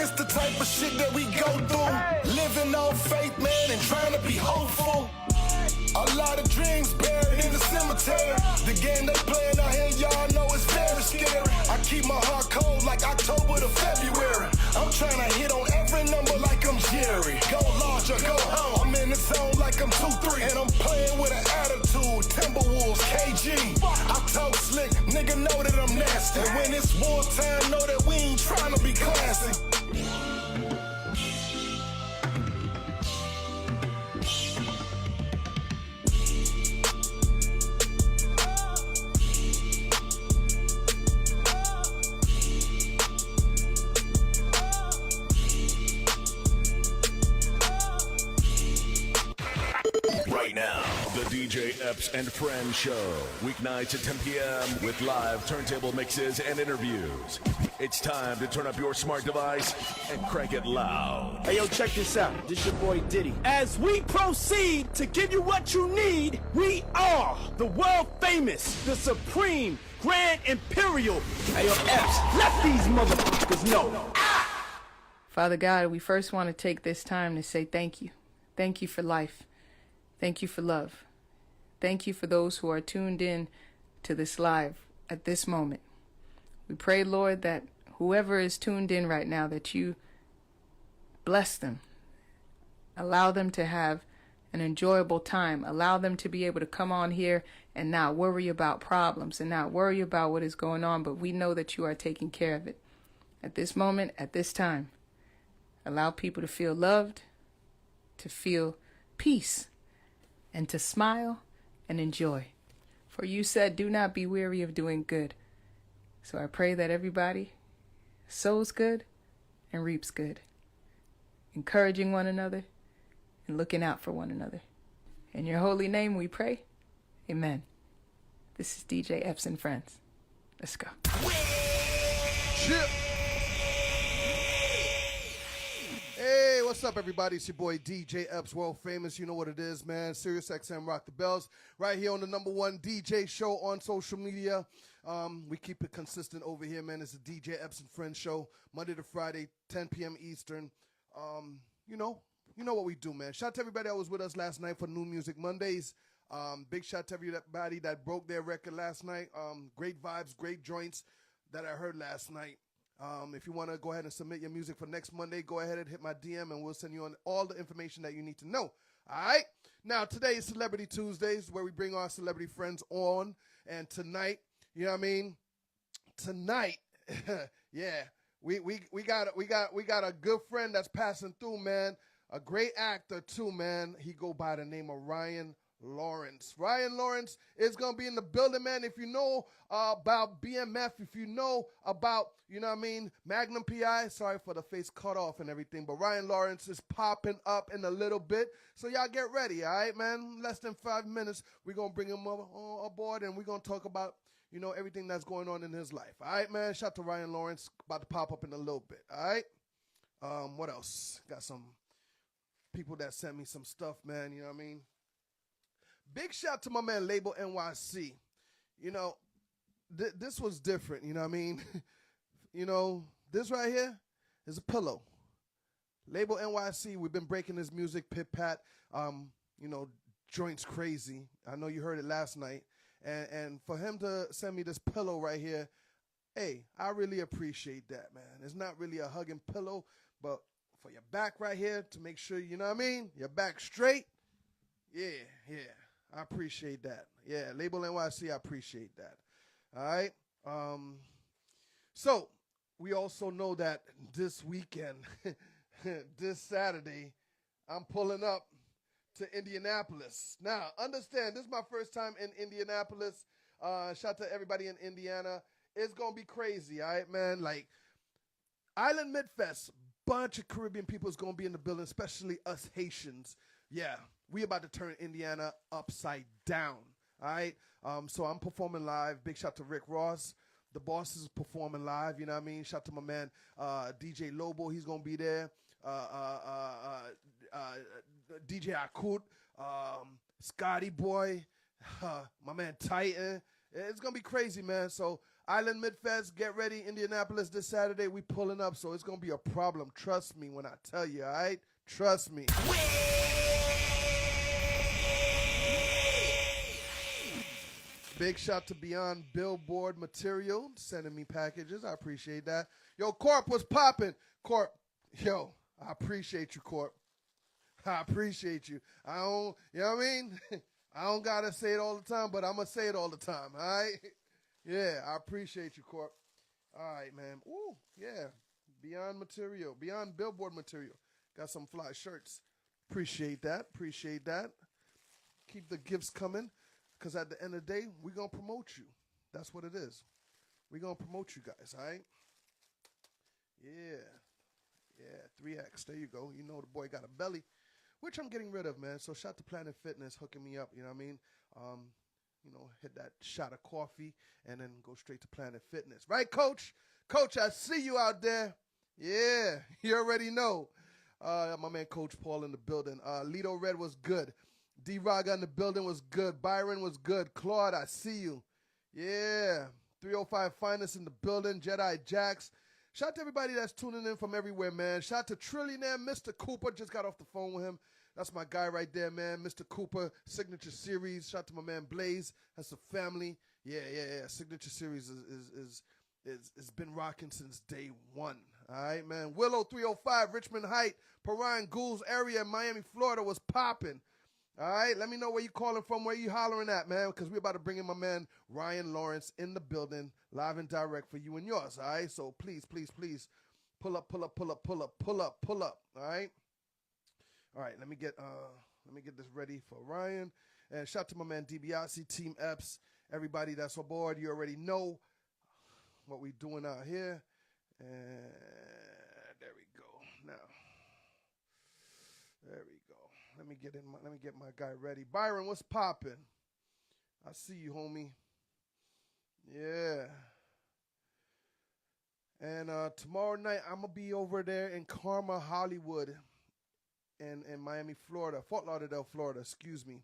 This the type of shit that we go through. Living on faith, man, and trying to be hopeful. A lot of dreams buried in the cemetery. The game they playing out here, y'all know it's very scary. I keep my heart cold like October to February. I'm trying to hit on every number like I'm Jerry. Go large or go home. I'm in the zone like I'm 2-3. And I'm playing with an attitude. Timberwolves, KG. I talk slick, nigga know that I'm nasty. And when it's wartime, know that we ain't trying to be classy. Now, the DJ Epps and Friends Show. Weeknights at 10 p.m. with live turntable mixes and interviews. It's time to turn up your smart device and crank it loud. Hey, yo, check this out. This your boy Diddy. As we proceed to give you what you need, we are the world famous, the supreme, grand imperial. Hey, yo, Epps, let these motherfuckers know. Father God, we first want to take this time to say thank you. Thank you for life. Thank you for love. Thank you for those who are tuned in to this live at this moment. We pray, Lord, that whoever is tuned in right now, that you bless them. Allow them to have an enjoyable time. Allow them to be able to come on here and not worry about problems and not worry about what is going on, but we know that you are taking care of it. At this moment, at this time, allow people to feel loved, to feel peace, and to smile and enjoy. For you said, do not be weary of doing good. So I pray that everybody sows good and reaps good, encouraging one another and looking out for one another. In your holy name we pray. Amen. This is DJ Epps and Friends. Let's go. Chip. Hey, what's up, everybody? It's your boy DJ Epps, world famous. You know what it is, man. Sirius XM Rock the Bells, right here on the #1 DJ show on social media. We keep it consistent over here, man. It's a DJ Epps and Friends show, Monday to Friday, 10 p.m. Eastern. You know what we do, man. Shout out to everybody that was with us last night for New Music Mondays. Big shout out to everybody that broke their record last night. Great vibes, great joints that I heard last night. If you want to go ahead and submit your music for next Monday, go ahead and hit my DM and we'll send you on all the information that you need to know. All right? Now, today is Celebrity Tuesdays where we bring our celebrity friends on. And tonight, you know what I mean? Tonight, yeah, we got a good friend that's passing through, man. A great actor too, man. He go by the name of Rayan Lawrence. Rayan Lawrence is going to be in the building, man. If you know about B.M.F, if you know about, you know what I mean, Magnum P.I., sorry for the face cut off and everything, but Rayan Lawrence is popping up in a little bit. So y'all get ready, all right, man? Less than 5 minutes, we're going to bring him aboard and we're going to talk about, you know, everything that's going on in his life. All right, man? Shout out to Rayan Lawrence, about to pop up in a little bit, all right? What else? Got some people that sent me some stuff, man, you know what I mean? Big shout to my man Label NYC. You know, this was different, you know what I mean? You know, this right here is a pillow. Label NYC, we've been breaking his music, Pit Pat, you know, joints crazy. I know you heard it last night. And for him to send me this pillow right here, hey, I really appreciate that, man. It's not really a hugging pillow, but for your back right here to make sure, you know what I mean, your back straight. Yeah. I appreciate that. Yeah, Label NYC, I appreciate that. All right? So, we also know that this weekend, this Saturday, I'm pulling up to Indianapolis. Now, understand, this is my first time in Indianapolis. Shout out to everybody in Indiana. It's going to be crazy, all right, man? Like, Island Midfest, bunch of Caribbean people is going to be in the building, especially us Haitians. Yeah. We about to turn Indiana upside down, all right? So I'm performing live. Big shout to Rick Ross. The boss is performing live, you know what I mean? Shout to my man DJ Lobo. He's going to be there. DJ Akut. Scotty Boy. My man Titan. It's going to be crazy, man. So Island Midfest, get ready. Indianapolis this Saturday. We pulling up, so it's going to be a problem. Trust me when I tell you, all right? Trust me. Big shout to Beyond Billboard Material, sending me packages. I appreciate that. Yo, Corp, what's popping? Corp, yo, I appreciate you, Corp. I appreciate you. I don't, you know what I mean? I don't got to say it all the time, but I'm going to say it all the time, all right? Yeah, I appreciate you, Corp. All right, man. Ooh, yeah. Beyond Material, Beyond Billboard Material. Got some fly shirts. Appreciate that. Appreciate that. Keep the gifts coming, because at the end of the day, we're going to promote you. That's what it is. We're going to promote you guys, all right? Yeah. Yeah, 3X. There you go. You know the boy got a belly, which I'm getting rid of, man. So shout to Planet Fitness hooking me up, you know what I mean? You know, hit that shot of coffee and then go straight to Planet Fitness. Right, Coach? Coach, I see you out there. Yeah, you already know. My man Coach Paul in the building. Lido Red was good. D-Raga in the building was good. Byron was good. Claude, I see you. Yeah. 305 Finest in the building. Jedi Jax. Shout out to everybody that's tuning in from everywhere, man. Shout out to Trillionaire, Mr. Cooper. Just got off the phone with him. That's my guy right there, man. Mr. Cooper, Signature Series. Shout out to my man Blaze. That's a family. Yeah. Signature Series is been rocking since day one. All right, man. Willow 305, Richmond Height, Perrine Gould's area in Miami, Florida was popping. All right, let me know where you calling from, where you hollering at, man, because we're about to bring in my man Ryan Lawrence in the building, live and direct for you and yours, all right? So please, pull up, all right? All right, let me get this ready for Ryan. And shout out to my man DiBiase, Team Epps, everybody that's aboard. You already know what we doing out here. And there we go. Now, there we go. Let me get my guy ready. Byron, what's popping? I see you, homie. Yeah. And tomorrow night, I'm going to be over there in Karma, Hollywood, in Miami, Florida. Fort Lauderdale, Florida, excuse me.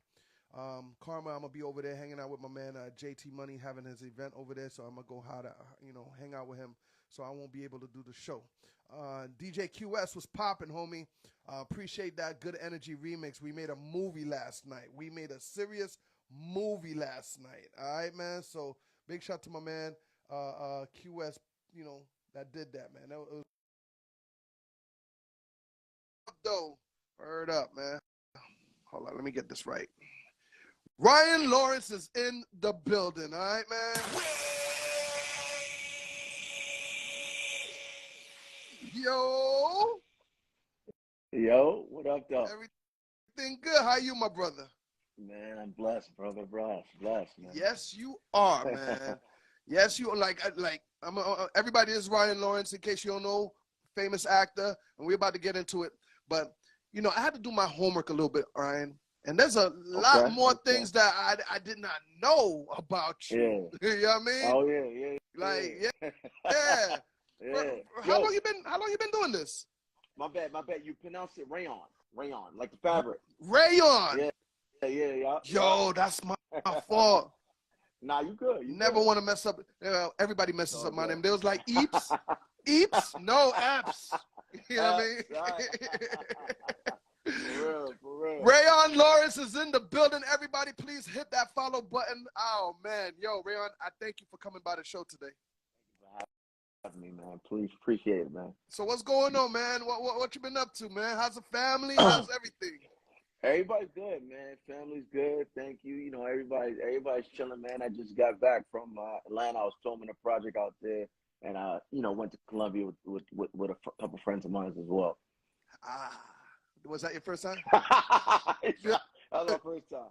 Karma, I'm going to be over there hanging out with my man JT Money, having his event over there. So I'm going to go hang out with him. So I won't be able to do the show. DJ QS was popping, homie. Appreciate that good energy remix. We made a movie last night. We made a serious movie last night. All right, man. So big shout to my man QS, you know, that did that, man. That was dope. Word up, man. Hold on, let me get this right. Ryan Lawrence is in the building, all right, man? Yo, what up, though? Everything good. How you, my brother? Man, I'm blessed, brother. Blessed, man. Yes, you are, man. Yes, you are. Everybody is Ryan Lawrence, in case you don't know, famous actor, and we're about to get into it. But, you know, I had to do my homework a little bit, Ryan. And there's a lot more things that I did not know about you. Yeah. You know what I mean? Oh, yeah. Yeah. Yeah. How long you been doing this? My bad. You pronounce it rayon, like the fabric. Rayon. Yeah. Yo, that's my fault. Nah, you good. You never want to mess up. Everybody messes up my name. They was like Epps. Epps? No, Epps. You know what I mean? For real. Rayon Lawrence is in the building. Everybody, please hit that follow button. Oh, man. Yo, Rayon, I thank you for coming by the show today. Me, man. Please appreciate it, man. So what's going on, man? What you been up to, man? How's the family? How's everything? Everybody's good, man. Family's good. Thank you. You know, everybody's chilling, man. I just got back from Atlanta. I was filming a project out there, and went to Columbia with a couple friends of mine as well. Was that your first time? That was my first time.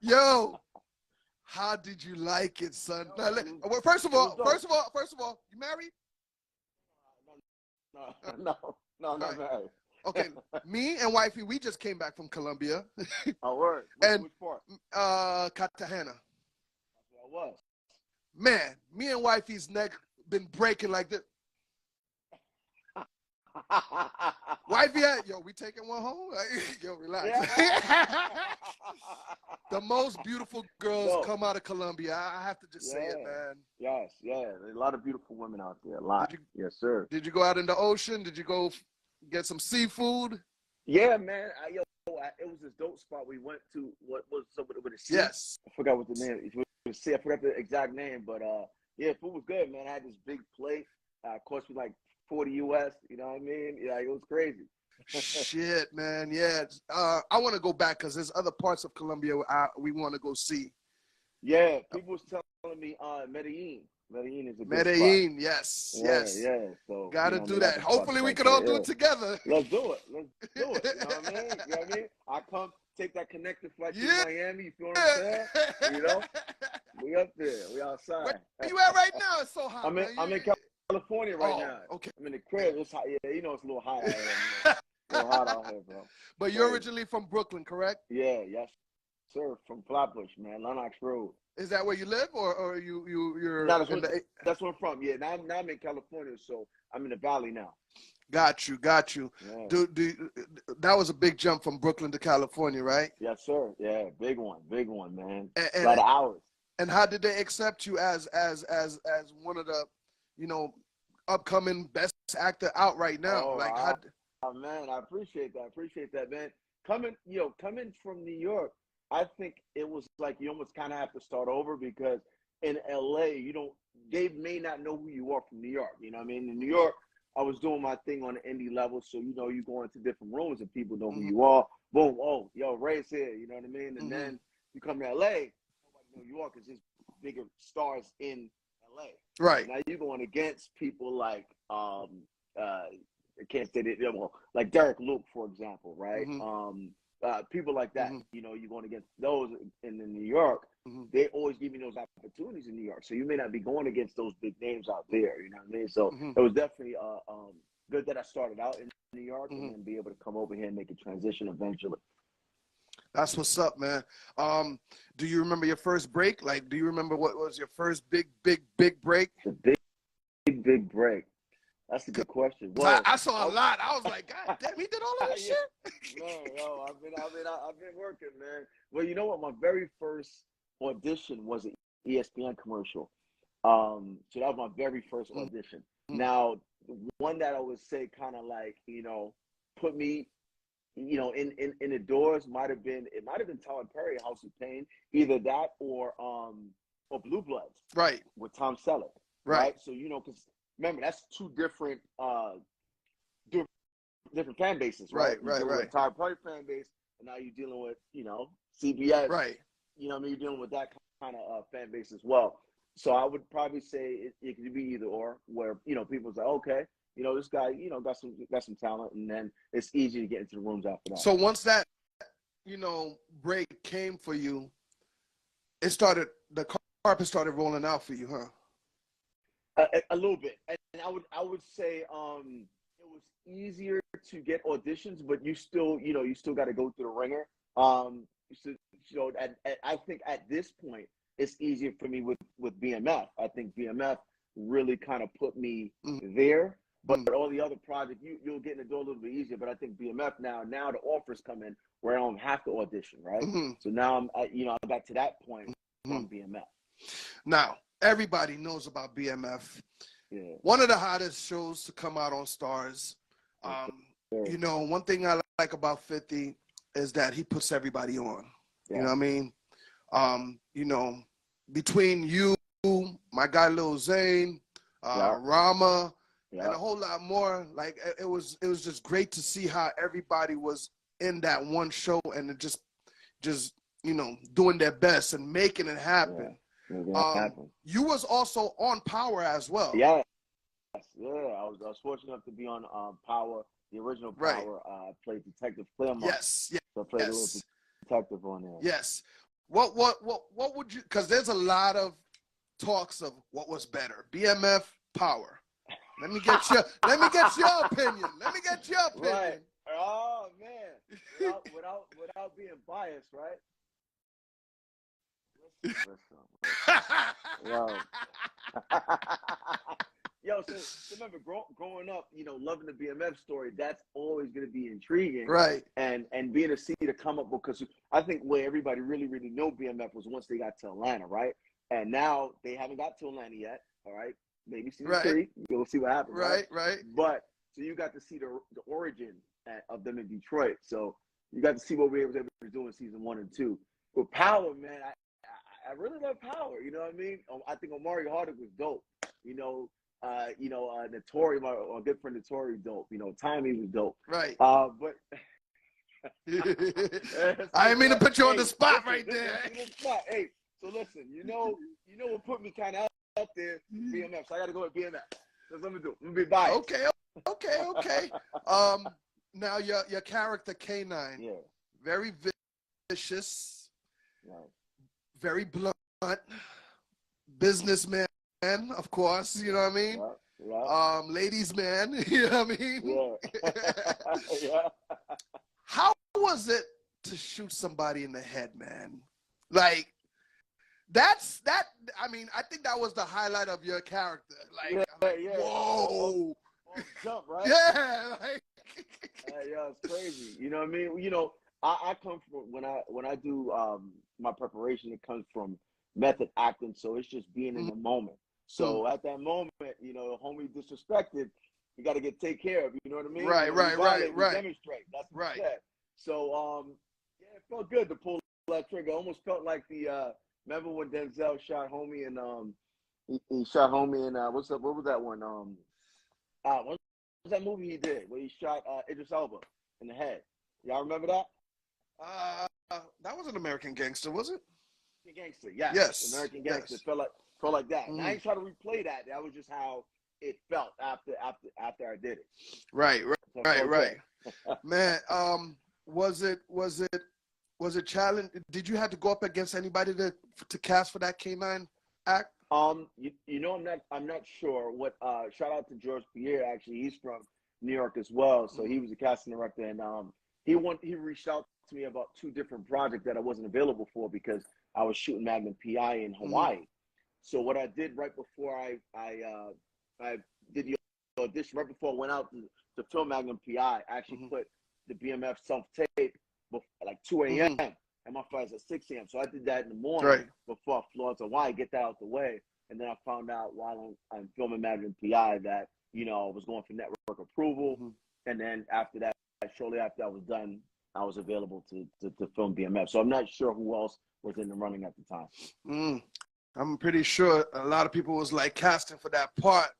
Yo. How did you like it, son? First of all, you married? No, not married. Okay, me and wifey, we just came back from Colombia. Oh, word. And which part? Cartagena. That's where I was. Man, me and wifey's neck been breaking like this. Wifey, yo, we taking one home? Like, yo, relax. Yeah. The most beautiful girls No. come out of Colombia. I have to just say it, Yeah. man. Yes. Yeah. There's a lot of beautiful women out there. A lot. Yes, sir. Did you go out in the ocean? Did you go get some seafood? Yeah, man. It was this dope spot we went to. What was somebody with a C? Yes. I forgot what the name. It was a C. I forgot the exact name, but yeah, food was good, man. I had this big plate. Cost me like 40 US. You know what I mean? Yeah, it was crazy. Shit, man. Yeah. I want to go back because there's other parts of Colombia we want to go see. Yeah, people was telling me Medellin. Medellin is a good Medellin, spot. yes, Yeah, yes. yeah. So Gotta do that. that's a spot Hopefully we right can there, all do yeah. it together. Let's do it. Let's do it. You know what I mean? You know what I mean? I come take that connecting flight to Miami. You feel what I'm saying? You know, we up there. We outside. Where you at right now? It's so hot. I'm in California right now. Okay. I'm in the crib. It's hot. Yeah, you know it's a little hot out here. Man. A little hot out here, bro. But you're originally from Brooklyn, correct? Yeah, yes, sir. From Flatbush, man, Lenox Road. Is that where you live, or you're? No, that's where I'm from. Yeah, now I'm in California, so I'm in the Valley now. Got you. Yeah. That was a big jump from Brooklyn to California, right? Yes, sir. Yeah, big one, man. A lot of hours. And how did they accept you as one of the, upcoming best actor out right now? Oh man, I appreciate that, man. Coming from New York, I think it was like you almost kind of have to start over because in LA, they may not know who you are from New York. You know what I mean? In New York, I was doing my thing on the indie level, so you go into different rooms and people know who you are. Boom, oh, yo, Ray's here. You know what I mean? And then you come to LA, nobody know you are because there's bigger stars in LA. Right. So now you're going against people like I can't say that, like Derek Luke, for example, right? People like that, you're going against those in New York. They always give you those opportunities in New York. So you may not be going against those big names out there, you know what I mean? So it was definitely good that I started out in New York and then be able to come over here and make a transition eventually. That's what's up, man. Do you remember your first break? Like, do you remember what was your first big break? The big break. That's a good question. Well, I saw a lot. I was like, God damn, he did all of this shit. No, I've been working, man. Well, you know what? My very first audition was an ESPN commercial. So that was my very first audition. Now, one that I would say kind of like, put me, in the doors might have been Tyler Perry, House of Pain, either that or Blue Bloods, right, with Tom Selleck, right? So because remember that's two different fan bases, right? Right. Tyler Perry fan base, and now you're dealing with CBS, right? You know what I mean? You're dealing with that kind of fan base as well. So I would probably say it could be either or, where people say, okay, this guy, got some talent, and then it's easy to get into the rooms after that. So once that, break came for you, the carpet started rolling out for you, huh? A little bit, and I would say it was easier to get auditions, but you still got to go through the ringer. I think at this point it's easier for me with B.M.F. I think B.M.F. really kind of put me there. But all the other projects, you'll get in the door a little bit easier. But I think B.M.F. now the offers come in where I don't have to audition, right? So now I got to that point from B.M.F. Now everybody knows about B.M.F. Yeah. One of the hottest shows to come out on Stars. One thing I like about 50 is that he puts everybody on. Yeah. You know what I mean? Between you, my guy Lil Zane, Rama. Yeah. And a whole lot more. Like it was just great to see how everybody was in that one show and just doing their best and making it happen. Yeah. You was also on Power as well. Yeah. Yeah. I was fortunate enough to be on Power, the original Power. I played Detective Claremont. Yes. So I played a little detective on there. Yes. What would you? Because there's a lot of talks of what was better, BMF, Power. Let me get your opinion. Right. Oh man. Without being biased, right? Listen. Yo. Yo, So remember, growing up, loving the B.M.F story, that's always going to be intriguing. Right. And being a C to come up, because I think where everybody really, really knew B.M.F was once they got to Atlanta, right? And now they haven't got to Atlanta yet, all right? Maybe season 3, we'll see what happens. Right. But, so you got to see the origin of them in Detroit. So you got to see what we were able to do in season 1 and 2. With Power, man, I really love Power. You know what I mean? I think Omari Hardwick was dope. Notori, my good friend Notori, dope. Tommy was dope. Right. But I didn't mean to put you on the spot listen, right there. Hey, so listen, what put me kind of up there? B.M.F. So I got to go with B.M.F. That's what I'm gonna do. I'm gonna be biased. Okay. Now your character K9. Yeah. Very vicious. Right. Very blunt. Businessman, of course. You know what I mean? Yeah. Ladies man. You know what I mean? Yeah. Yeah. How was it to shoot somebody in the head, man? Like, I mean, I think that was the highlight of your character. Like, yeah. Whoa. Jump, right? Yeah. Like, yeah, it's crazy. You know what I mean? I come from, when I do my preparation, it comes from method acting. So it's just being in the moment. So at that moment, homie disrespected, you got to take care of. You know what I mean? Right. Demonstrate. That's what Right. I said. So yeah, it felt good to pull that trigger. Almost felt like the remember when Denzel shot homie and he shot homie and what was that one? What was that movie he did where he shot Idris Elba in the head? Y'all remember that? That was an American Gangster, was it? Gangster, yes. Yes. American Gangster. Yes. Felt like that. And I ain't trying to replay that. That was just how it felt after I did it. Right. So Man, was it challenge? Did you have to go up against anybody to cast for that K9 act? I'm not sure. What shout out to George Pierre, actually. He's from New York as well. So he was a casting director, and he reached out to me about 2 different projects that I wasn't available for because I was shooting Magnum PI in Hawaii. So what I did right before I did the audition, right before I went out to film Magnum PI, I actually put the B.M.F self-tape before, like 2 a.m. and my flight's at 6 a.m. So I did that in the morning before I flew out to Hawaii, get that out the way. And then I found out while I'm filming Magnum PI that, I was going for network approval. And then after that, shortly after I was done, I was available to film B.M.F. So I'm not sure who else was in the running at the time. I'm pretty sure a lot of people was like casting for that part.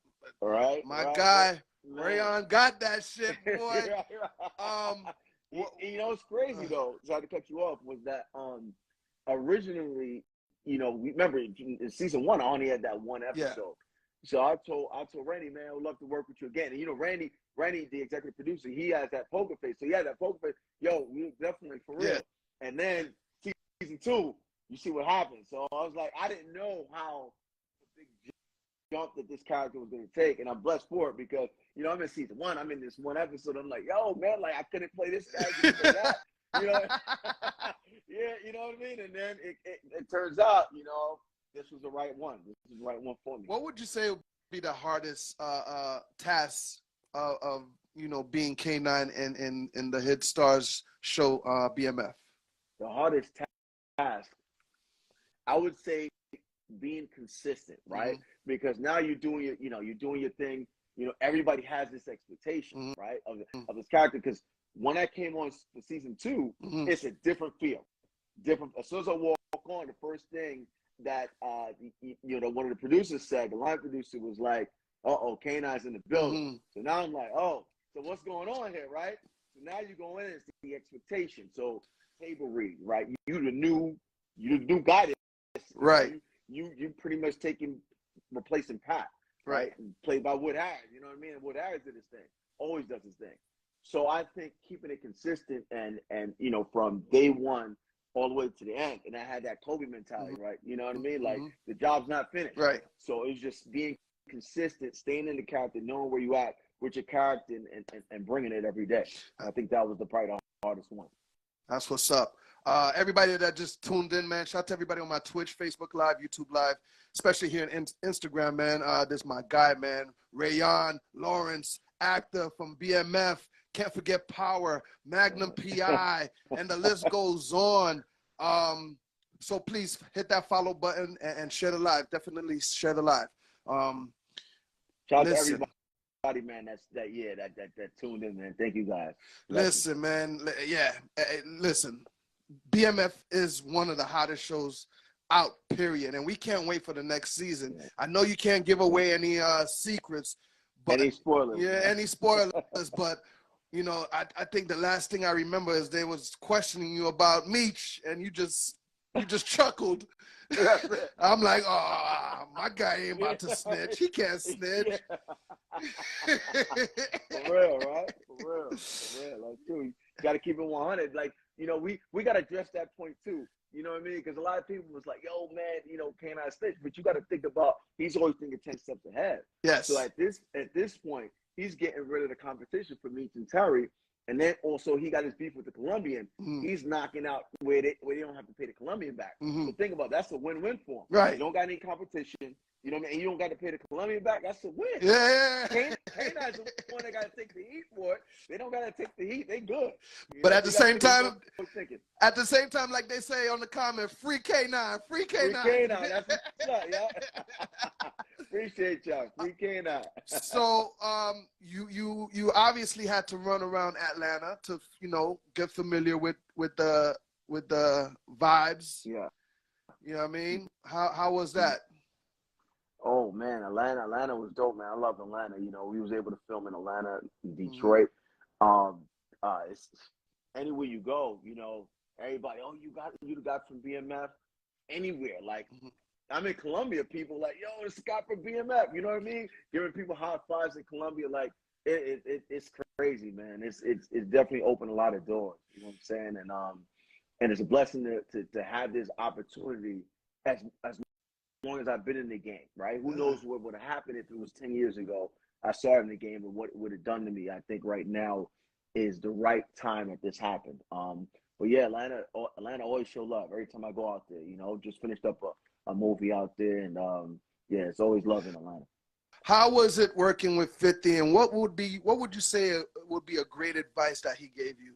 All right. My guy, Rayan got that shit, boy. It's crazy though. Sorry to cut you off. Was that originally, we remember in season 1, I only had that one episode. Yeah. So I told Randy, man, I would love to work with you again. And Randy, the executive producer, he has that poker face. So he had that poker face. Yo, we definitely for real. Yeah. And then season 2, you see what happened. So I was like, I didn't know how big jump that this character was going to take, and I'm blessed for it because I'm in season 1. I'm in this one episode. I'm like, yo, man, like I couldn't play this character for that. Yeah, you know what I mean. And then it turns out, this was the right one. This is the right one for me. What would you say would be the hardest task of being K9 in the Hit Stars show B.M.F? The hardest task, I would say, being consistent, right? Because now you're doing your thing. Everybody has this expectation, right, of this character. Because when I came on for season 2, it's a different feel. As soon as I walk on, the first thing that one of the producers said, the line producer was like, K9's in the building. So now I'm like, so what's going on here, right? So now you go in and it's the expectation. So table read, right? You the new guy. Right. You pretty much replacing Pat, right? Played by Wood Harris, you know what I mean? And Wood Harris did his thing, always does his thing. So I think keeping it consistent and from day one all the way to the end, and I had that Kobe mentality, right? You know what I mean? Like the job's not finished, right? So it's just being consistent, staying in the character, knowing where you at with your character, and bringing it every day. I think that was probably the hardest one. That's what's up. Everybody that just tuned in, man. Shout out to everybody on my Twitch, Facebook Live, YouTube Live, especially here on Instagram, man. This is my guy, man. Rayan, Lawrence, actor from B.M.F. Can't forget Power, Magnum PI, and the list goes on. So please hit that follow button and share the live. Definitely share the live. Shout out to everybody, man. That tuned in, man. Thank you, guys. Listen, man. Yeah. Listen, B.M.F is one of the hottest shows out, period. And we can't wait for the next season. Yeah. I know you can't give away any secrets. But, any spoilers. Yeah, any spoilers. But, you know, I think the last thing I remember is they was questioning you about Meech, and you just chuckled. I'm like, oh, my guy ain't about to snitch. He can't snitch. For real, right? For real. Like, dude, you got to keep it 100. Like, you know, we got to address that point, too. You know what I mean? Because a lot of people was like, yo, man, you know, can I snitch? But you got to think about, he's always thinking 10 steps ahead. Yes. So at this point, he's getting rid of the competition for Meech and Terry. And then also he got his beef with the Colombian. He's knocking out where they don't have to pay the Colombian back. So think about it, that's a win-win for him. Right. You don't got any competition. You know what I mean? And you don't got to pay the Colombian back. That's a win. Yeah. K9's the one that got to take the heat for it. They don't got to take the heat. They good. But at the same time, like they say on the comment, free K9, free K9. Free K9. That's what's up, yeah. Appreciate y'all. Free K9. So, you obviously had to run around Atlanta to, you know, get familiar with the vibes. Yeah. You know what I mean? How was that? Oh man, Atlanta was dope, man. I love Atlanta. You know, we was able to film in Atlanta, Detroit. It's anywhere you go, you know, everybody, oh, you the guy from B.M.F. Anywhere. Like, I'm in Colombia, people like, yo, it's Scott from B.M.F. You know what I mean? Giving people high fives in Colombia, like it's crazy, man. It's definitely opened a lot of doors. You know what I'm saying? And it's a blessing to have this opportunity as long as I've been in the game, right? Who knows what would have happened if it was 10 years ago I started in the game and what it would have done to me. I think right now is the right time that this happened. But yeah, Atlanta always show love every time I go out there. You know, just finished up a movie out there, and yeah, it's always love in Atlanta. How was it working with 50, and what would you say would be a great advice that he gave you?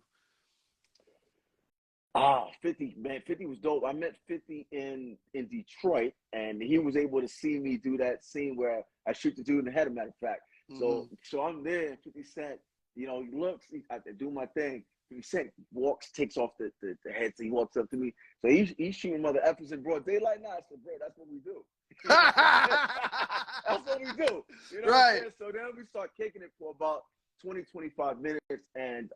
50, man, 50 was dope. I met 50 in Detroit, and he was able to see me do that scene where I shoot the dude in the head, as a matter of fact. So I'm there, and 50 Cent, you know, he looks, I do my thing. 50 Cent takes off the head, so he walks up to me. So he's shooting mother effers in broad daylight. Nah, I said, bro, that's what we do. That's what we do. You know what I'm saying? So then we start kicking it for about 20, 25 minutes, and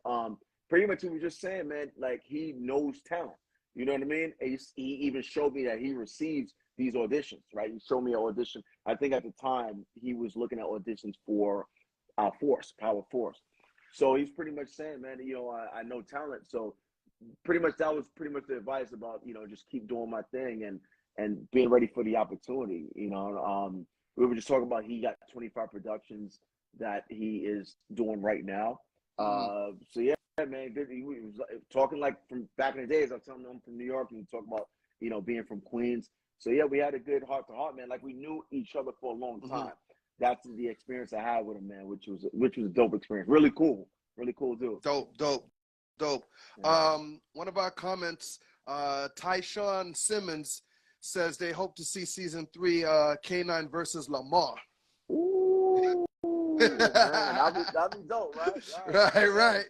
pretty much he was just saying, man, like, he knows talent. You know what I mean? And he even showed me that he receives these auditions, right? He showed me an audition. I think at the time he was looking at auditions for Power Force. So he's pretty much saying, man, you know, I know talent. So pretty much that was pretty much the advice about, you know, just keep doing my thing and being ready for the opportunity. You know, we were just talking about he got 25 productions that he is doing right now. So yeah, man, good. He was talking like from back in the days. I was telling him I'm from New York, and he talked about, you know, being from Queens. So yeah, we had a good heart to heart, man. Like, we knew each other for a long time. That's the experience I had with him, man, which was a dope experience. Really cool dude. Dope. Yeah. One of our comments, Tyshawn Simmons says they hope to see season 3, K9 versus Lamar. Ooh. Man, that'd be dope, right? Right.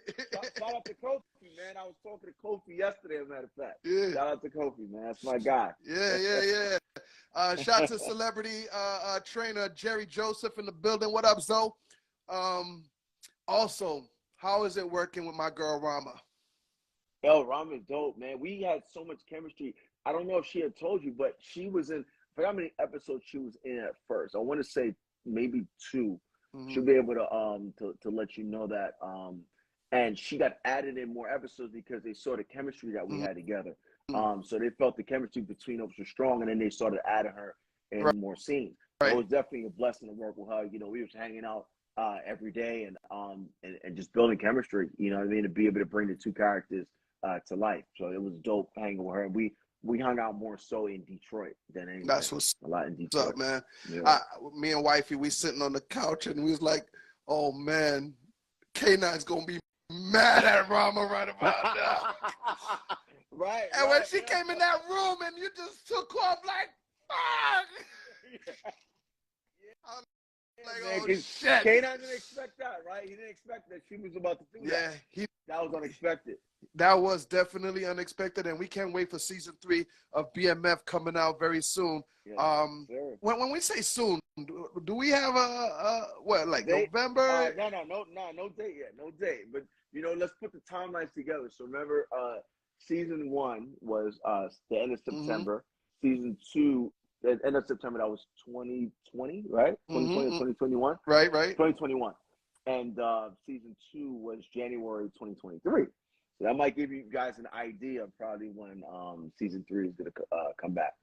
Shout out to Kofi, man. I was talking to Kofi yesterday, as a matter of fact. Yeah. Shout out to Kofi, man. That's my guy. Yeah. Shout out to celebrity trainer Jerry Joseph in the building. What up, Zoe? Also, how is it working with my girl Rama? Yo, Rama's dope, man. We had so much chemistry. I don't know if she had told you, but she was in, I forgot how many episodes she was in at first. I want to say maybe 2. She'll be able to let you know that. And she got added in more episodes because they saw the chemistry that we had together. So they felt the chemistry between us was strong, and then they started adding her in more scenes. It was definitely a blessing to work with her. You know, we was hanging out every day and just building chemistry. You know what I mean? To be able to bring the two characters to life. So it was dope hanging with her. And we hung out more so in Detroit than anything. That's what's a lot in Detroit. up, man. Yeah. Me and wifey, we sitting on the couch and we was like, oh man, K9's gonna be mad at Rama right about now. Right. And when she came in that room and you just took off like, fuck. Like, oh shit. K9 didn't expect that, right? He didn't expect that she was about to do that. Yeah, that was unexpected. That was definitely unexpected, and we can't wait for season 3 of B.M.F coming out very soon. Yeah, when we say soon, do we have a what, like date? November? No date yet, no date. But you know, let's put the timelines together. So remember, season 1 was the end of September. Season 2, the end of September, that was 2020, right? 2020 or 2021? Right. 2021. And season 2 was January 2023. So that might give you guys an idea of probably when season 3 is going to come back.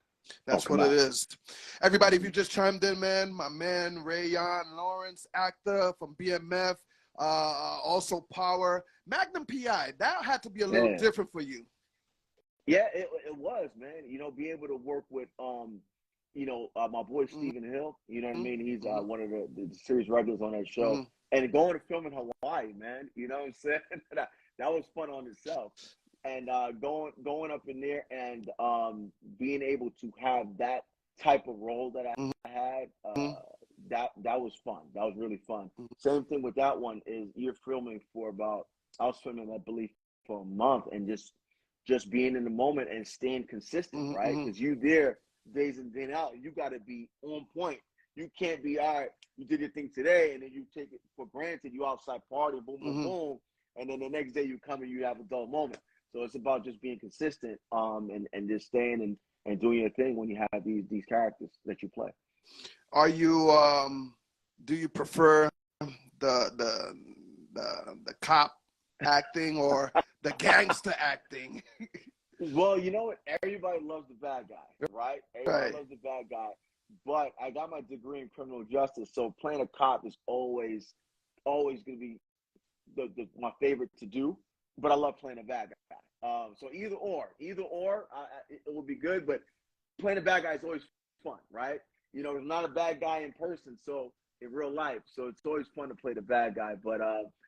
That's what it is. Everybody, if you just chimed in, man, my man, Rayan Lawrence, actor from B.M.F, also Power. Magnum P.I., that had to be a little different for you. Yeah, it was, man. You know, be able to work with, you know, my boy Stephen Hill. You know what I mean? He's one of the series regulars on that show. And going to film in Hawaii, man. You know what I'm saying? that was fun on itself. And going up in there and being able to have that type of role that I had, that was fun. That was really fun. Same thing with that one is you're filming for I was filming, I believe, for a month, and just being in the moment and staying consistent, right? Because you there days in, day out, you got to be on point. You can't be, all right, you did your thing today, and then you take it for granted. You outside party, boom, boom, boom, and then the next day you come and you have a dull moment. So it's about just being consistent, and just staying and doing your thing when you have these characters that you play. Are you do you prefer the cop acting or the gangster acting? Well, you know what? Everybody loves the bad guy, right? Everybody loves the bad guy. But I got my degree in criminal justice, so playing a cop is always going to be my favorite to do. But I love playing a bad guy. So either or, it will be good. But playing a bad guy is always fun, right? You know, there's not a bad guy in person, so in real life. So it's always fun to play the bad guy. But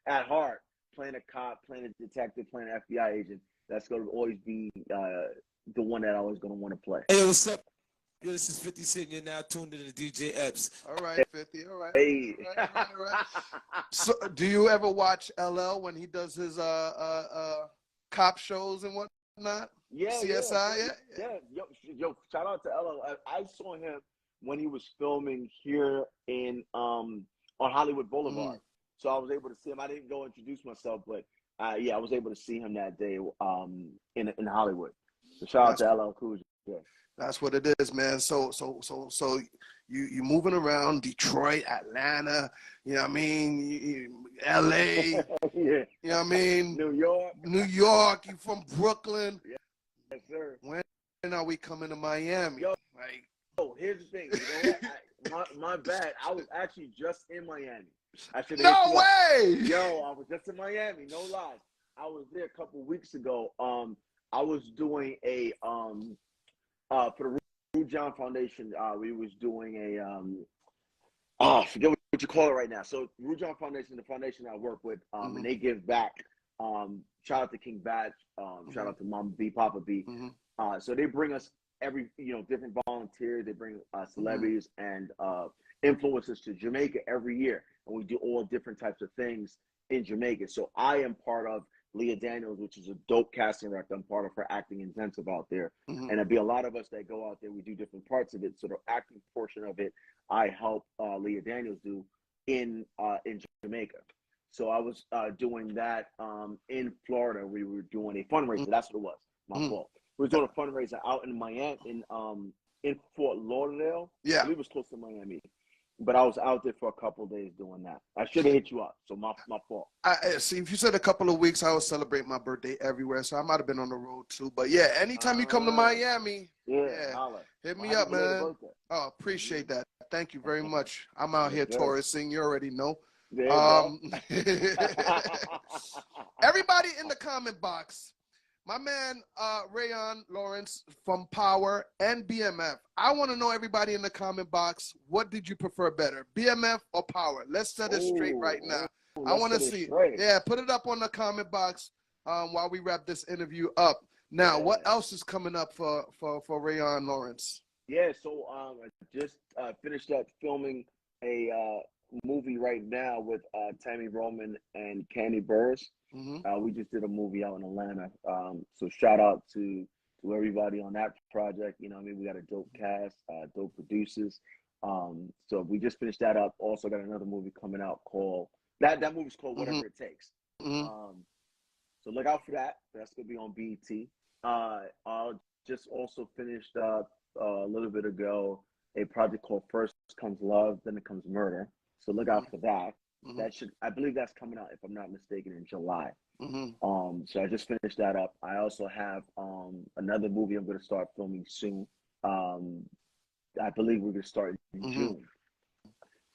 at heart, playing a cop, playing a detective, playing an FBI agent, that's going to always be the one that I'm always going to want to play. Hey, what's up? Yo, this is 50 Cent. You're now tuned in to DJ Epps. All right, 50. All right. Hey. All right. So, do you ever watch LL when he does his cop shows and whatnot? Yeah. CSI. Yeah. Yo, shout out to LL. I saw him when he was filming here in on Hollywood Boulevard. So I was able to see him. I didn't go introduce myself, but I was able to see him that day in Hollywood. So shout out to LL Cool J. Yeah. That's what it is, man. So you moving around Detroit, Atlanta, you know what I mean, LA, yeah. You know what I mean? New York, you from Brooklyn. Yeah. Yes, sir. When are we coming to Miami? Yo, here's the thing. You know what? my bad. I was actually just in Miami. No way! Yo, I was just in Miami, no lie. I was there a couple weeks ago. I was doing a for the Rude John Foundation, we was doing a I forget what you call it right now. So Rude John Foundation, the foundation I work with, and they give back. Shout out to King Badge, shout out to Mama B, Papa B. So they bring us different volunteers. They bring celebrities and influencers to Jamaica every year, and we do all different types of things in Jamaica. So I am part of Leah Daniels, which is a dope casting director. I'm part of her acting intensive out there. And there'll be a lot of us that go out there. We do different parts of it. So the acting portion of it, I help Leah Daniels do in Jamaica. So I was doing that in Florida. We were doing a fundraiser. That's what it was. My fault. We were doing a fundraiser out in Miami, in Fort Lauderdale. Yeah. I believe it was close to Miami. But I was out there for a couple of days doing that. I should have hit you up, so my fault. See, if you said a couple of weeks, I would celebrate my birthday everywhere, so I might have been on the road too. But yeah, anytime you come to Miami, hit me up, man. Oh, appreciate that. Thank you very much. I'm out here touristing. You already know. Everybody in the comment box, my man Rayan Lawrence from Power and B.M.F. I want to know, everybody in the comment box, what did you prefer better, B.M.F. or Power? Let's set it straight right now. I want to see. Yeah, put it up on the comment box while we wrap this interview up. Now, what else is coming up for Rayan Lawrence? Yeah, so I just finished up filming a movie right now with Tammy Roman and Candy Burris. We just did a movie out in Atlanta. So shout out to everybody on that project. You know what I mean? We got a dope cast, dope producers. So we just finished that up. Also got another movie coming out called, that movie's called Whatever It Takes. So look out for that. That's going to be on BET. I just also finished up a little bit ago a project called First Comes Love, Then It Comes Murder. So look out for that. That should, I believe that's coming out, if I'm not mistaken, in July. So I just finished that up. I also have another movie I'm going to start filming soon. I believe we're going to start in June.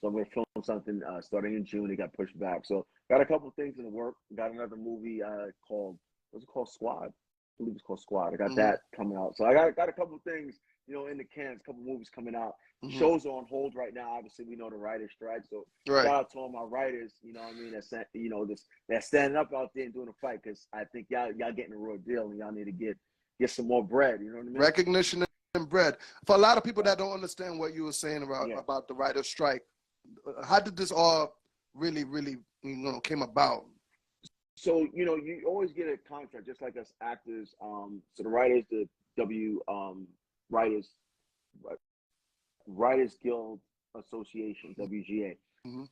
So I'm going to film something starting in June. It got pushed back. So got a couple things in the work. Got another movie called, what's it called? Squad. I believe it's called Squad. I got that coming out. So I got a couple things, you know, in the cans, a couple movies coming out. Shows are on hold right now. Obviously, we know the writers' strike. So shout out to all my writers, you know what I mean, that's standing up out there and doing a fight, because I think y'all getting a real deal, and y'all need to get some more bread. You know what I mean? Recognition and bread. For a lot of people that don't understand what you were saying about the writers' strike, how did this all really, came about? So, you know, you always get a contract, just like us actors. So the writers, the Writers Guild Association, WGA.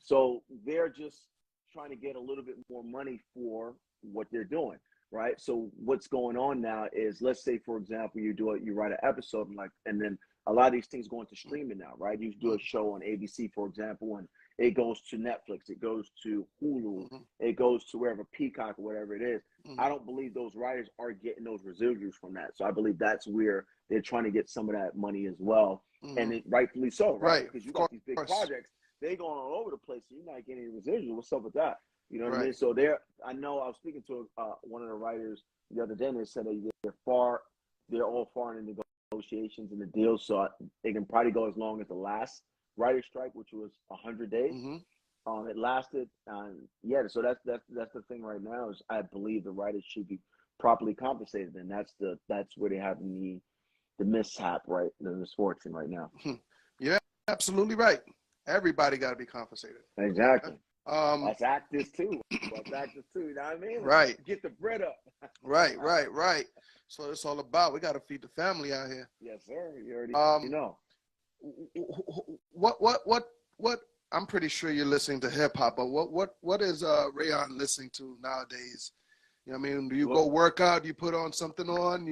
So they're just trying to get a little bit more money for what they're doing, right? So what's going on now is, let's say, for example, you write an episode, and then a lot of these things go into streaming now, right? You do a show on ABC, for example, and it goes to Netflix, it goes to Hulu, it goes to wherever, Peacock, or whatever it is. I don't believe those writers are getting those residuals from that. So I believe that's where they're trying to get some of that money as well. And rightfully so, right? Because you got these big projects, they going all over the place, so you're not getting any residual. What's up with that? You know what I mean? So I know I was speaking to one of the writers the other day, and they said they're all far in the negotiations and the deals, so it can probably go as long as the last writer's strike, which was 100 days. It lasted, so that's the thing right now, is I believe the writers should be properly compensated, and that's where they have the mishap, right, the misfortune right now. You're absolutely right. Everybody got to be compensated. Exactly. That's actors too. You know what I mean? Right. Get the bread up. Right. So it's all about, we got to feed the family out here. Yes, sir. You already know. What? I'm pretty sure you're listening to hip hop, but what is Rayan listening to nowadays? You know what I mean? Do you go work out? Do you put on something on?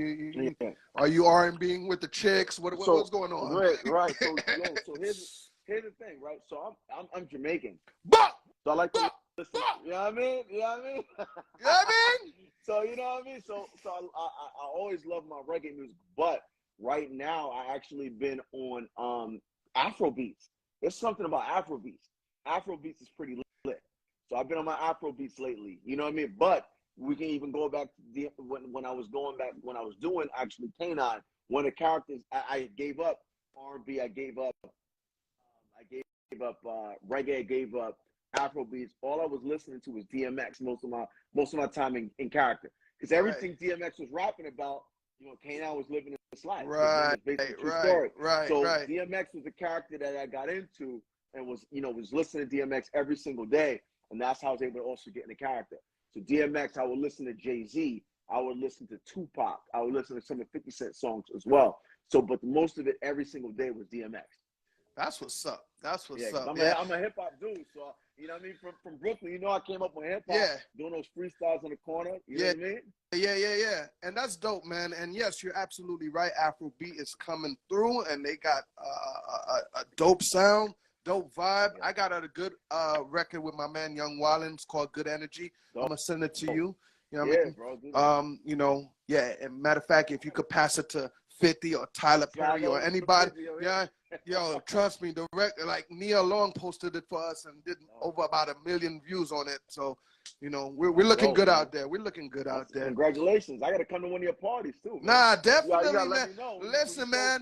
Are you R&Bing with the chicks? What's going on? Right. So here's the thing, right? So I'm Jamaican. So I like to listen. You know what I mean? You know what I mean? So you know what I mean? So I always love my reggae music, but right now I actually been on Afro beats. There's something about Afro beats. Afro beats is pretty lit. So I've been on my Afro beats lately. You know what I mean? But we can even go back to when I was doing actually K9. One of the characters, I gave up R&B, I gave up reggae, I gave up Afro beats. All I was listening to was DMX most of my time in character, because everything DMX was rapping about, you know, K9 was living his life. Right. So DMX was the character that I got into, and was listening to DMX every single day, and that's how I was able to also get in the character. So DMX, I would listen to Jay-Z, I would listen to Tupac, I would listen to some of 50 Cent songs as well. So, but most of it every single day was DMX. That's what's up. I'm a hip hop dude, so you know what I mean. From Brooklyn, you know, I came up with hip hop, doing those freestyles in the corner. You know what I mean? Yeah. And that's dope, man. And yes, you're absolutely right. Afrobeat is coming through, and they got a dope sound, dope vibe. Yeah. I got a good record with my man Young Wallin. It's called Good Energy. I'm gonna send it to you. You know what I mean? Bro, you know, and matter of fact, if you could pass it to 50 or Tyler Perry or anybody. Video, yeah, yo, trust me, like Nia Long posted it for us and did over about 1 million views on it. So, you know, we're looking good out there. We're looking good out there. Congratulations! I gotta come to one of your parties too. Man. Nah, definitely, you gotta man. let me know Listen, man.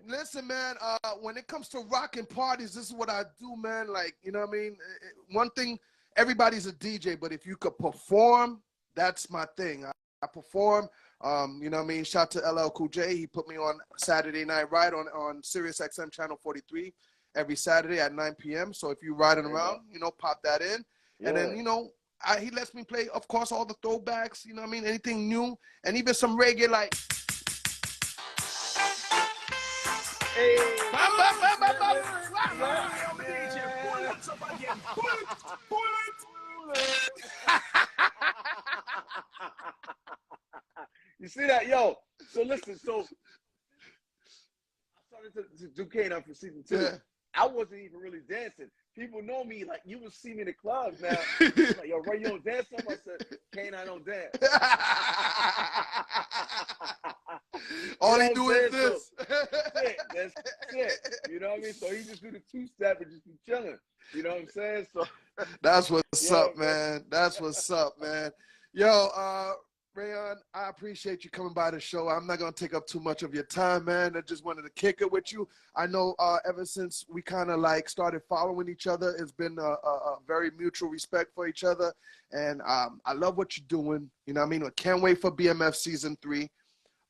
Listen, man. When it comes to rocking parties, this is what I do, man. Like, you know what I mean? One thing, everybody's a DJ, but if you could perform, that's my thing. I perform. You know what I mean? Shout to LL Cool J. He put me on Saturday Night Ride on Sirius XM Channel 43 every Saturday at 9 p.m. So if you're riding around, you know, pop that in. Yeah. And then, you know, he lets me play, of course, all the throwbacks, you know what I mean? Anything new, and even some reggae like. Hey, you see that, yo? So listen, so I started to do K9 for season 2. Yeah. I wasn't even really dancing. People know me, like, you would see me in the clubs now. Like, yo, Ray, you don't dance? I said, K9 don't dance. All he do is this. So, that's it. You know what I mean? So he just do the 2-step and just be chilling. You know what I'm saying? So that's what's up, man. That's what's up, man. Yo, Rayan, I appreciate you coming by the show. I'm not going to take up too much of your time, man. I just wanted to kick it with you. I know ever since we kind of like started following each other, it's been a very mutual respect for each other. And I love what you're doing. You know what I mean? I can't wait for B.M.F season 3. You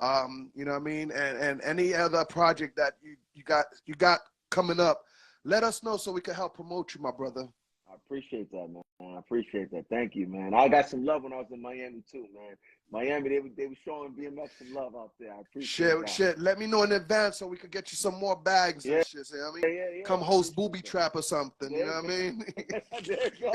know what I mean? And any other project that you got coming up, let us know so we can help promote you, my brother. I appreciate that, man. I appreciate that. Thank you, man. I got some love when I was in Miami too, man. Miami, they were showing B.M.F some love out there. I appreciate that. Shit. Let me know in advance so we could get you some more bags and shit. You know what I mean? Yeah. Come host Booby Trap or something. You know what I mean? There you go.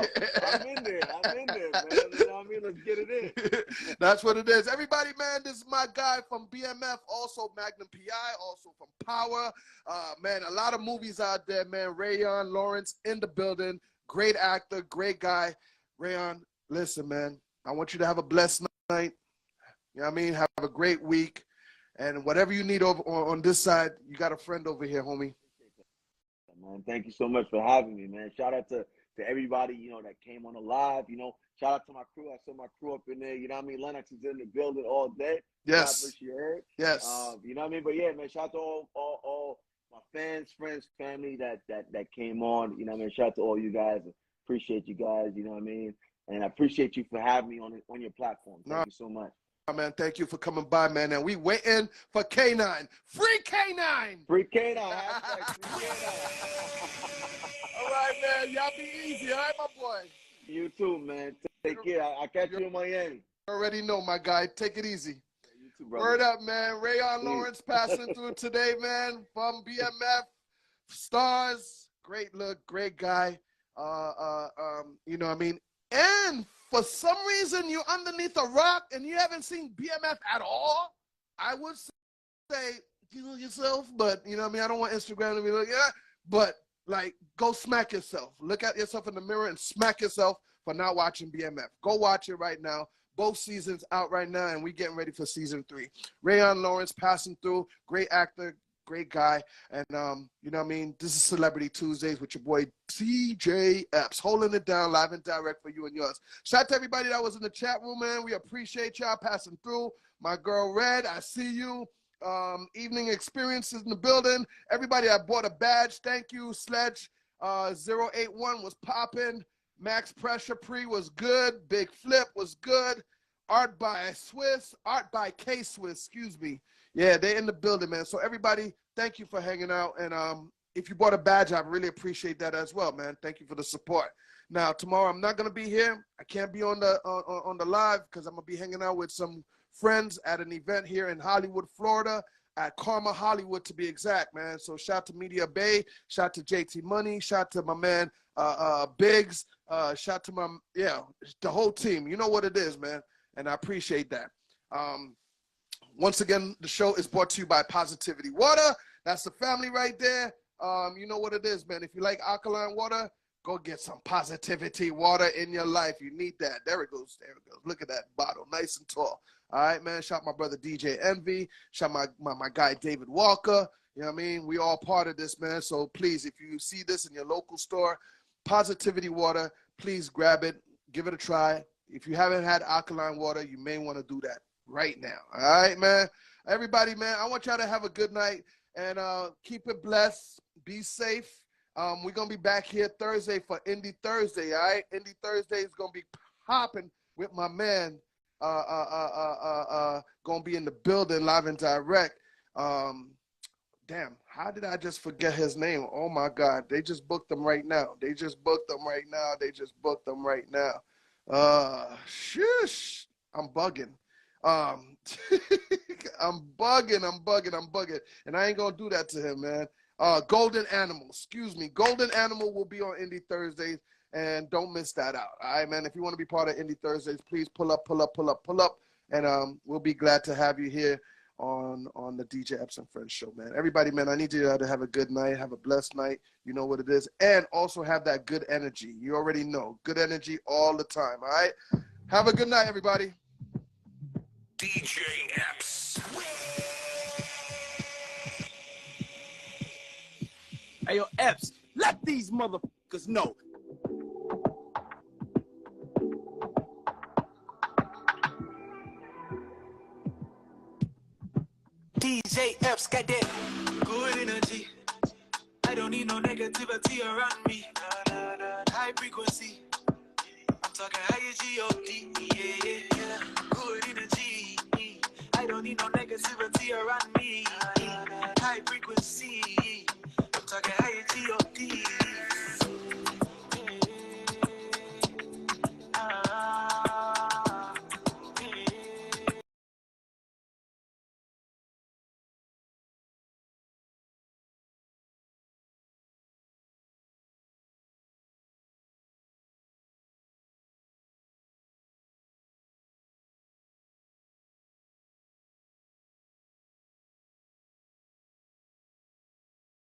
I'm in there, man. You know what I mean? Let's get it in. That's what it is. Everybody, man, this is my guy from B.M.F, also Magnum P.I., also from Power. Man, a lot of movies out there, man. Rayan Lawrence in the building. Great actor, great guy. Rayan, listen, man, I want you to have a blessed night. You know what I mean? Have a great week. And whatever you need over on this side, you got a friend over here, homie. Man, thank you so much for having me, man. Shout out to everybody, you know, that came on the live. You know, shout out to my crew. I saw my crew up in there. You know what I mean? Lennox is in the building all day. Yes. You heard. Yes. You know what I mean? But yeah, man, shout out to all my fans, friends, family that came on. You know what I mean? Shout out to all you guys. Appreciate you guys. You know what I mean? And I appreciate you for having me on your platform. Thank you so much. Man, thank you for coming by, man. And we waiting for K9. Free K9. Free K9. Free K9. All right, man. Y'all be easy. All right, my boy. You too, man. Take care. I'll catch you in Miami. Already know, my guy. Take it easy. You too, brother. Word up, man. Rayan Lawrence passing through today, man, from B.M.F. Stars. Great look, great guy. You know what I mean? And for some reason, you're underneath a rock and you haven't seen B.M.F at all, I would say, you know yourself, but, you know what I mean? I don't want Instagram to be like, yeah, but, like, go smack yourself. Look at yourself in the mirror and smack yourself for not watching B.M.F. Go watch it right now. Both seasons out right now, and we getting ready for season 3. Rayan Lawrence passing through, great actor, great guy. And, you know what I mean? This is Celebrity Tuesdays with your boy DJ Epps, holding it down live and direct for you and yours. Shout out to everybody that was in the chat room, man. We appreciate y'all passing through. My girl Red, I see you. Evening Experiences in the building. Everybody that bought a badge, thank you. Sledge 081 was popping. Max Pressure Pre was good. Big Flip was good. Art by K Swiss, excuse me. Yeah, they're in the building, man. So everybody, thank you for hanging out. And if you bought a badge, I really appreciate that as well, man. Thank you for the support. Now, tomorrow I'm not going to be here. I can't be on the live because I'm going to be hanging out with some friends at an event here in Hollywood, Florida, at Karma Hollywood to be exact, man. So shout to Media Bay, shout to JT Money, shout to my man Biggs, shout to my, the whole team. You know what it is, man. And I appreciate that. Once again, the show is brought to you by Positivity Water. That's the family right there. You know what it is, man. If you like alkaline water, go get some Positivity Water in your life. You need that. There it goes. There it goes. Look at that bottle. Nice and tall. All right, man. Shout my brother DJ Envy. Shout my guy David Walker. You know what I mean? We all part of this, man. So please, if you see this in your local store, Positivity Water, please grab it. Give it a try. If you haven't had alkaline water, you may want to do that right now. All right, man. Everybody, man, I want y'all to have a good night and keep it blessed. Be safe. We're going to be back here Thursday for Indie Thursday, all right? Indie Thursday is going to be popping with my man. Going to be in the building live and direct. Damn, how did I just forget his name? Oh, my God. They just booked him right now. Shush. I'm bugging. I'm bugging. And I ain't going to do that to him, man. Golden Animal, excuse me. Golden Animal will be on Indie Thursdays, and don't miss that out. All right, man. If you want to be part of Indie Thursdays, please pull up. And we'll be glad to have you here on the DJ Epps and Friends show, man. Everybody, man, I need you to have a good night, have a blessed night. You know what it is. And also have that good energy. You already know. Good energy all the time, all right? Have a good night, everybody. DJ Epps. Hey, yo, Epps, let these motherfuckers know. DJ Epps got that good energy. I don't need no negativity around me. High frequency. I'm talking higher G-O-D. Yeah. Good energy. I don't need no negativity around me. High frequency. I'm talking higher G-O-D.